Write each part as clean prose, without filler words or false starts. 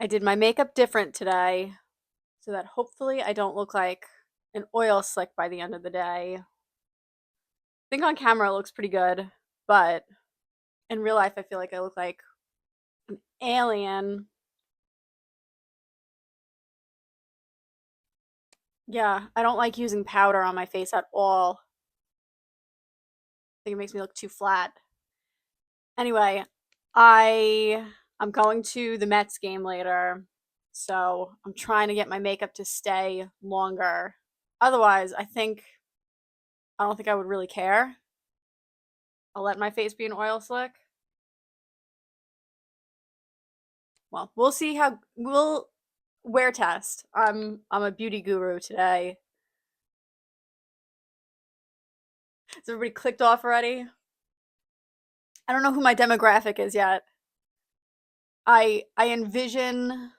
I did my makeup different today so that hopefully I don't look like an oil slick by the end of the day. I think on camera it looks pretty good, but in real life I feel like I look like an alien. Yeah, I don't like using powder on my face at all. I think it makes me look too flat. Anyway, I I'm going to the Mets game later, so I'm trying to get my makeup to stay longer. Otherwise, I don't think I would really care. I'll let my face be an oil slick. Well, we'll see how we'll wear test. I'm a beauty guru today. Has everybody clicked off already? I don't know who my demographic is yet. I envision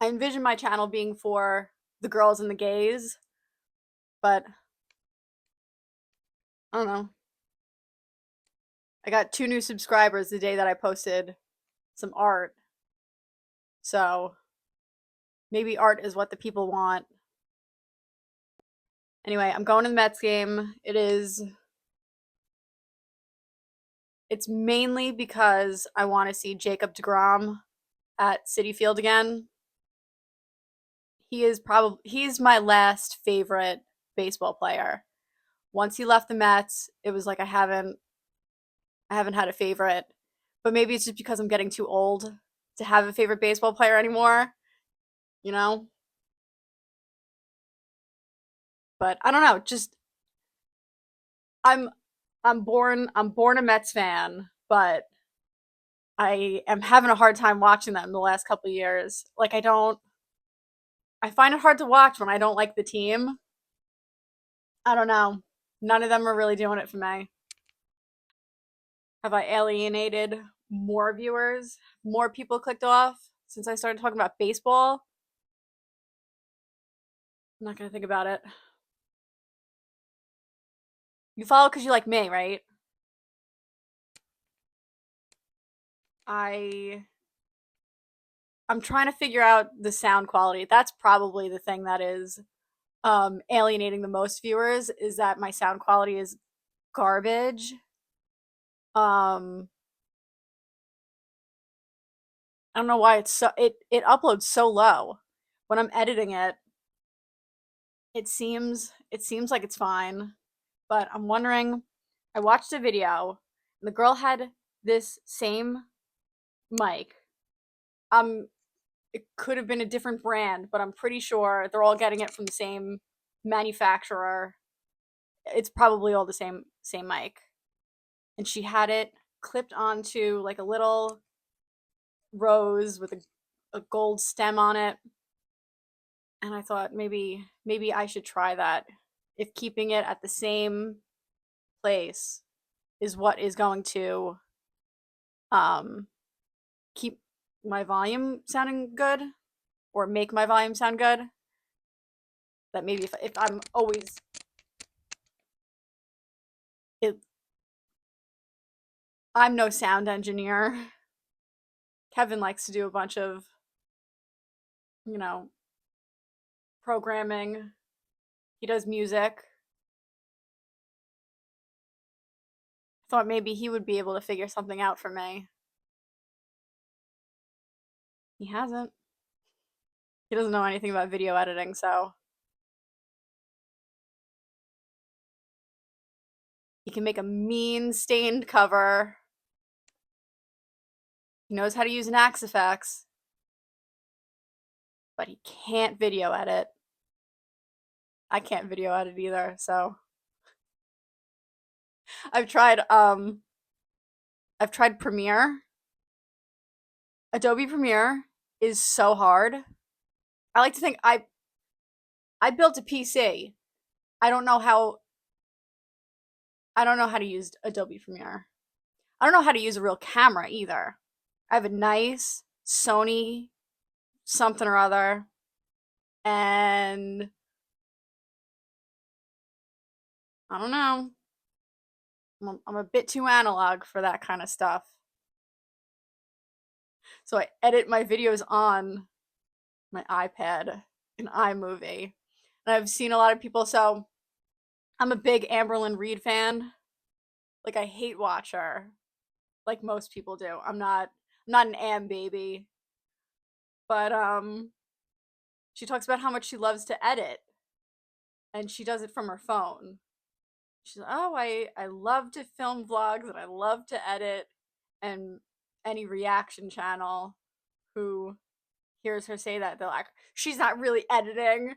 my channel being for the girls and the gays, but I don't know. I got 2 new subscribers the day that I posted some art. So maybe art is what the people want. Anyway, I'm going to the Mets game. It's mainly because I want to see Jacob deGrom at Citi Field again. He's my last favorite baseball player. Once he left the Mets, it was like I haven't had a favorite. But maybe it's just because I'm getting too old to have a favorite baseball player anymore, you know? But I don't know, just I'm I'm born a Mets fan, but I am having a hard time watching them the last couple of years. I find it hard to watch when I don't like the team. I don't know. None of them are really doing it for me. Have I alienated more viewers? More people clicked off since I started talking about baseball? I'm not gonna think about it. You follow because you like me, right? I I'm trying to figure out the sound quality. That's probably the thing that is alienating the most viewers is that my sound quality is garbage. Um I don't know why it uploads so low. When I'm editing it, it seems like it's fine, but I'm wondering. I watched a video, and the girl had this same mic. It could have been a different brand, but I'm pretty sure they're all getting it from the same manufacturer. It's probably all the same mic, and she had it clipped onto like a little rose with a gold stem on it. And I thought maybe I should try that. If keeping it at the same place is what is going to um keep my volume sounding good or make my volume sound good, that maybe if I'm always it, I'm no sound engineer. Kevin likes to do a bunch of, you know, programming. He does music. Thought maybe he would be able to figure something out for me. He hasn't. He doesn't know anything about video editing, so he can make a mean stained cover. He knows how to use an Axe effects, but he can't video edit. I can't video edit either, so I've tried um I've tried Premiere. Adobe Premiere is so hard. I like to think I built a PC. I don't know how I don't know how to use Adobe Premiere. I don't know how to use a real camera either. I have a nice Sony something or other, and I don't know. I'm a bit too analog for that kind of stuff. So I edit my videos on my iPad in iMovie. And I've seen a lot of people, so I'm a big Amberlyn Reed fan. Like I hate watch her, like most people do. I'm not an Am baby, but she talks about how much she loves to edit and she does it from her phone. She's like, oh, I love to film vlogs and I love to edit. And any reaction channel who hears her say that, they're like, she's not really editing.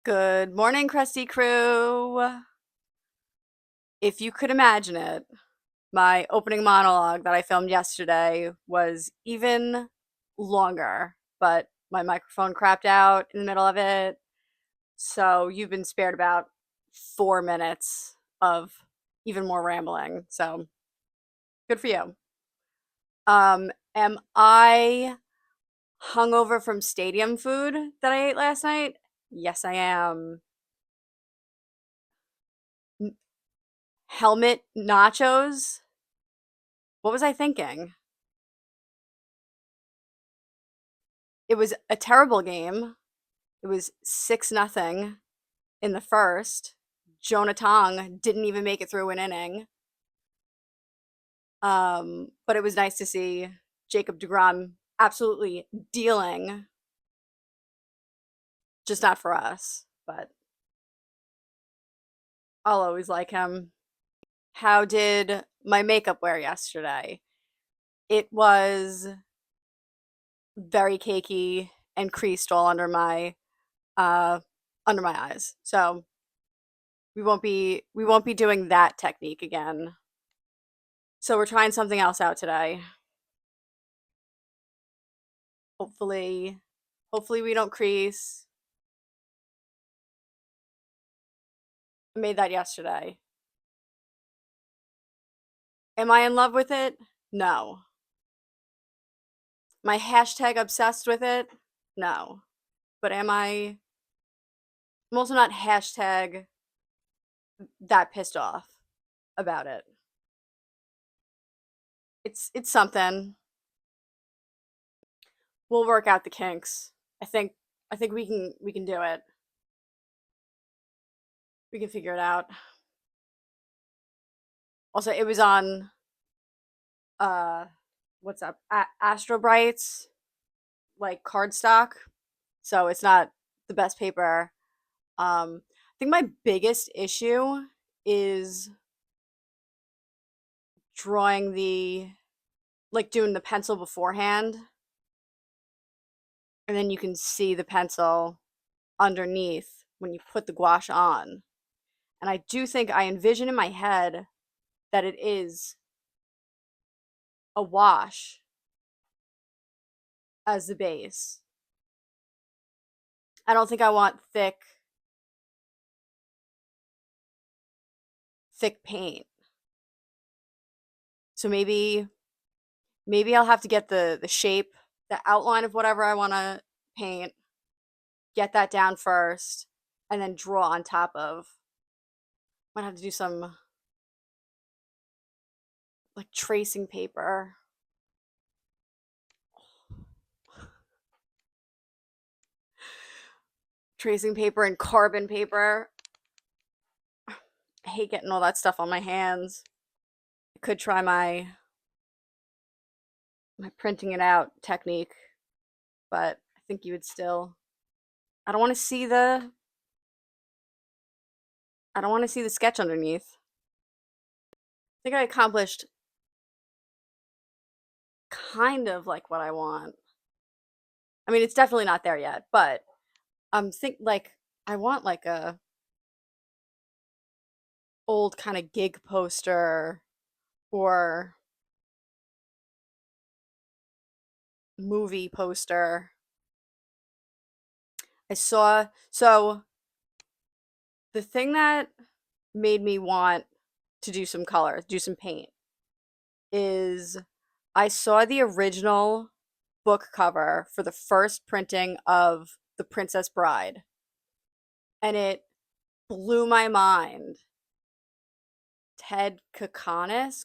Good morning, Crusty Crew. If you could imagine it, my opening monologue that I filmed yesterday was even longer, but my microphone crapped out in the middle of it. So you've been spared about 4 minutes of even more rambling. So good for you. Am I hungover from stadium food that I ate last night? Yes, I am. Helmet nachos? What was I thinking? It was a terrible game. It was 6-0 in the first. Jonah Tong didn't even make it through an inning. But it was nice to see Jacob DeGrom absolutely dealing, just not for us, but I'll always like him. How did my makeup wear yesterday? It was very cakey and creased all uh under my eyes. So we won't be doing that technique again. So we're trying something else out today. Hopefully hopefully we don't crease. I made that yesterday. Am I in love with it? No. My hashtag obsessed with it? No. But I'm also not hashtag that pissed off about it. It's something. We'll work out the kinks. I think we can do it. We can figure it out. Also, it was on uh what's up? Astro Brights, like cardstock. So it's not the best paper. I think my biggest issue is drawing doing the pencil beforehand, and then you can see the pencil underneath when you put the gouache on. And I do think I envision in my head that it is a wash as the base. I don't think I want thick paint. So maybe I'll have to get the shape, the outline of whatever I want to paint, get that down first, and then draw on top of. Might have to do some like tracing paper. Tracing paper and carbon paper. I hate getting all that stuff on my hands. I could try my printing it out technique, but I think you would still I don't want to see the I don't want to see the sketch underneath. I think I accomplished kind of like what I want. I mean, it's definitely not there yet, but I'm think like I want like a old kind of gig poster or movie poster. I saw, so the thing that made me want to do some color, do some paint, is I saw the original book cover for the first printing of The Princess Bride, and it blew my mind. Ted Kokonis,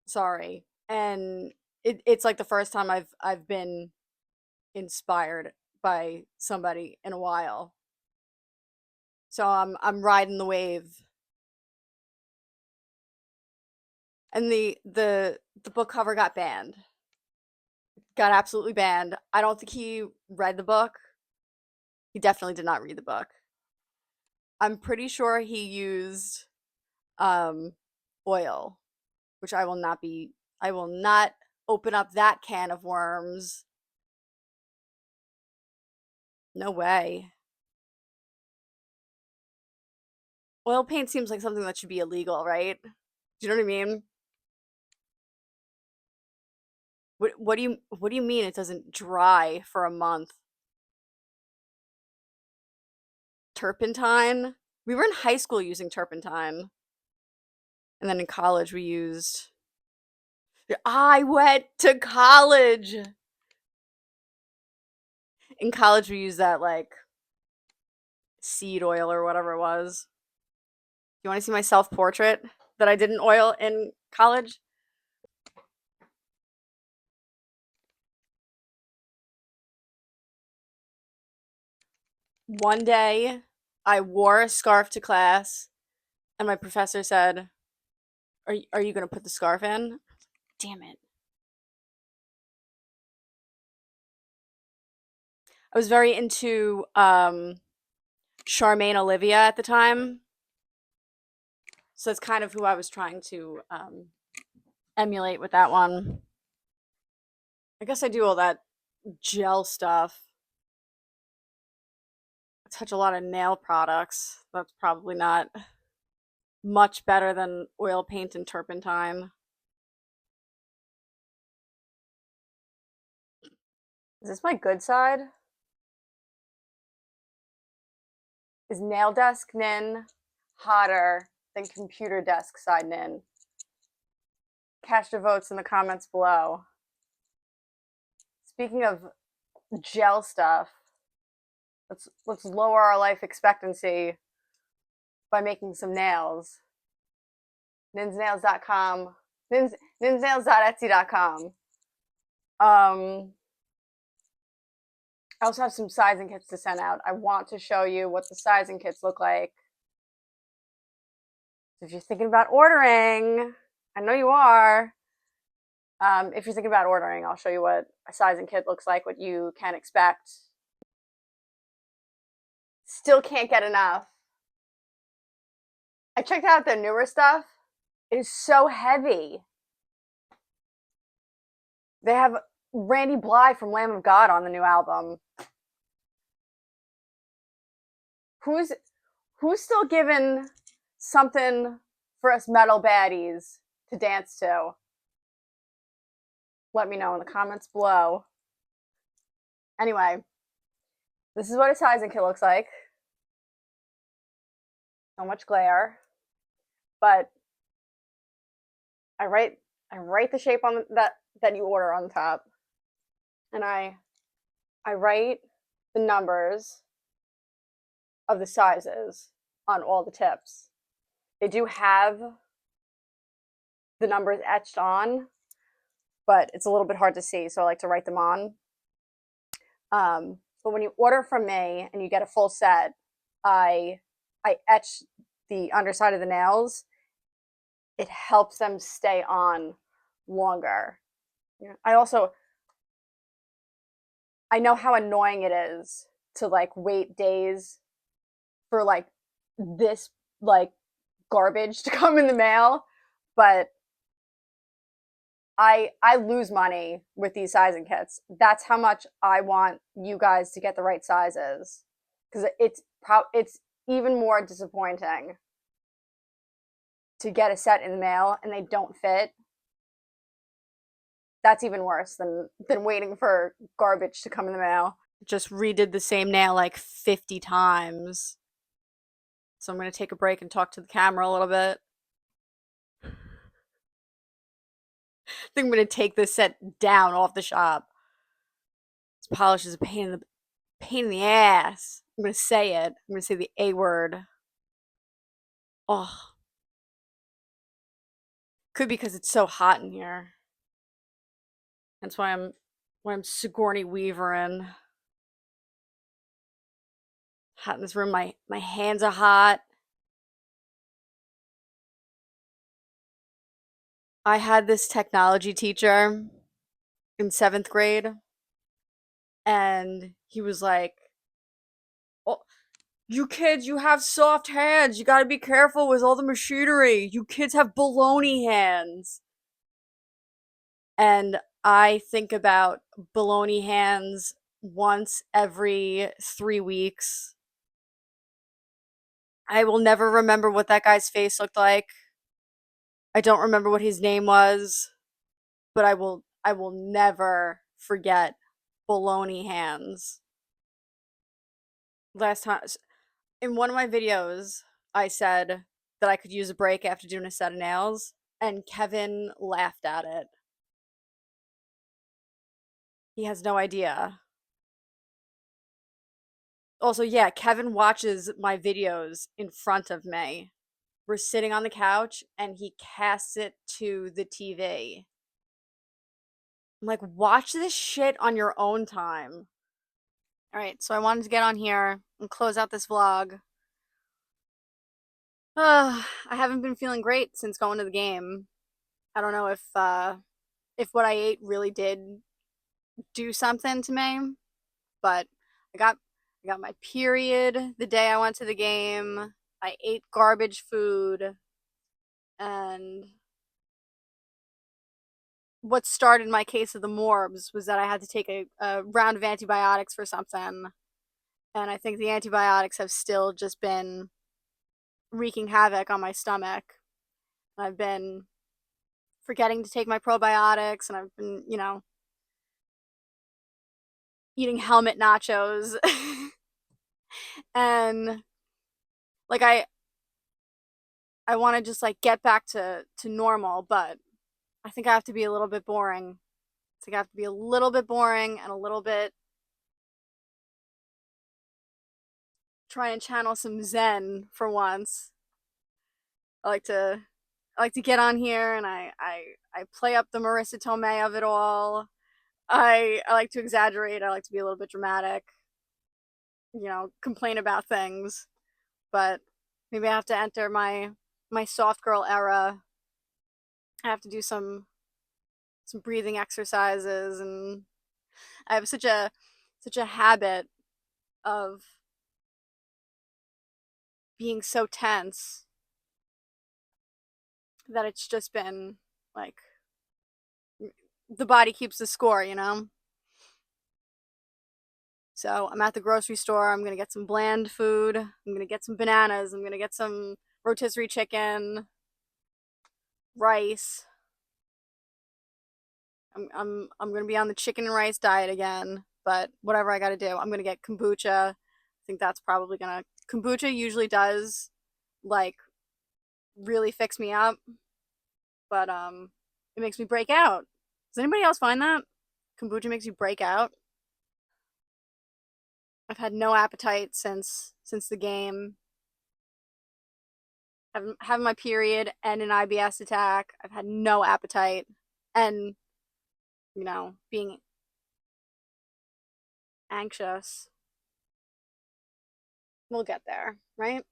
sorry, and it's like the first time I've been inspired by somebody in a while. So I'm riding the wave. And the book cover got banned. Got absolutely banned. I don't think he read the book. He definitely did not read the book. I'm pretty sure he used um oil, which I will not open up that can of worms. No way. Oil paint seems like something that should be illegal, right? Do you know what I mean? What do you mean it doesn't dry for a month? Turpentine? We were in high school using turpentine. And then in college we used I went to college. In college we used that like seed oil or whatever it was. You want to see my self-portrait that I did in oil in college? One day I wore a scarf to class and my professor said, are you going to put the scarf in? Damn it. I was very into Charmaine Olivia at the time. So that's kind of who I was trying to emulate with that one. I guess I do all that gel stuff. I touch a lot of nail products. That's probably not much better than oil paint and turpentine. Is this my good side? Is nail desk nin hotter than computer desk side nin? Cast your votes in the comments below. Speaking of gel stuff, let's lower our life expectancy by making some nails. Ninsnails.com. Ninsnails.etsy.com. I also have some sizing kits to send out. I want to show you what the sizing kits look like. So if you're thinking about ordering, I know you are. If you're thinking about ordering, I'll show you what a sizing kit looks like, what you can expect. Still can't get enough. I checked out their newer stuff. It is so heavy. They have Randy Blythe from Lamb of God on the new album. Who's still giving something for us metal baddies to dance to? Let me know in the comments below. Anyway, this is what a sizing kit looks like. So much glare, but I write the shape on that you order on the top, and I write the numbers of the sizes on all the tips. They do have the numbers etched on, but it's a little bit hard to see, so I like to write them on. But when you order from me and you get a full set, I etch the underside of the nails. It helps them stay on longer. I know how annoying it is to like wait days for like this like garbage to come in the mail, but I lose money with these sizing kits. That's how much I want you guys to get the right sizes, because it's even more disappointing to get a set in the mail and they don't fit. That's even worse than waiting for garbage to come in the mail. Just redid the same nail like 50 times. So I'm going to take a break and talk to the camera a little bit. I think I'm going to take this set down off the shop. This polish is a pain in the ass. I'm going to say it. I'm going to say the A word. Oh. Could be because it's so hot in here. That's why I'm Sigourney Weavering. Hot in this room. My hands are hot. I had this technology teacher in 7th grade, and he was like, "Oh, you kids, you have soft hands. You gotta be careful with all the machinery. You kids have baloney hands." And I think about baloney hands once every 3 weeks. I will never remember what that guy's face looked like. I don't remember what his name was, but I will never forget baloney hands. Last time in one of my videos, I said that I could use a break after doing a set of nails, and Kevin laughed at it. He has no idea. Also, yeah, Kevin watches my videos in front of me. We're sitting on the couch and he casts it to the TV. I'm like, watch this shit on your own time. Alright, so I wanted to get on here and close out this vlog. I haven't been feeling great since going to the game. I don't know if what I ate really did do something to me, but I got my period the day I went to the game. I ate garbage food, and what started my case of the morbs was that I had to take a round of antibiotics for something, and I think the antibiotics have still just been wreaking havoc on my stomach. I've been forgetting to take my probiotics, and I've been, eating helmet nachos. And like I want to just like get back to normal, but I think I have to be a little bit boring. I think I have to be a little bit boring and a little bit try and channel some zen for once. I like to get on here and I play up the Marissa Tomei of it all. I like to exaggerate. I like to be a little bit dramatic. Complain about things. But maybe I have to enter my soft girl era. I have to do some breathing exercises, and I have such a habit of being so tense that it's just been like the body keeps the score. So I'm at the grocery store. I'm gonna get some bland food. I'm gonna get some bananas. I'm gonna get some rotisserie chicken, rice. I'm gonna be on the chicken and rice diet again. But whatever I gotta do, I'm gonna get kombucha. I think that's probably gonna kombucha usually does like really fix me up, but it makes me break out. Does anybody else find that kombucha makes you break out? I've had no appetite since the game. I've had my period and an IBS attack. I've had no appetite, and being anxious. We'll get there, right?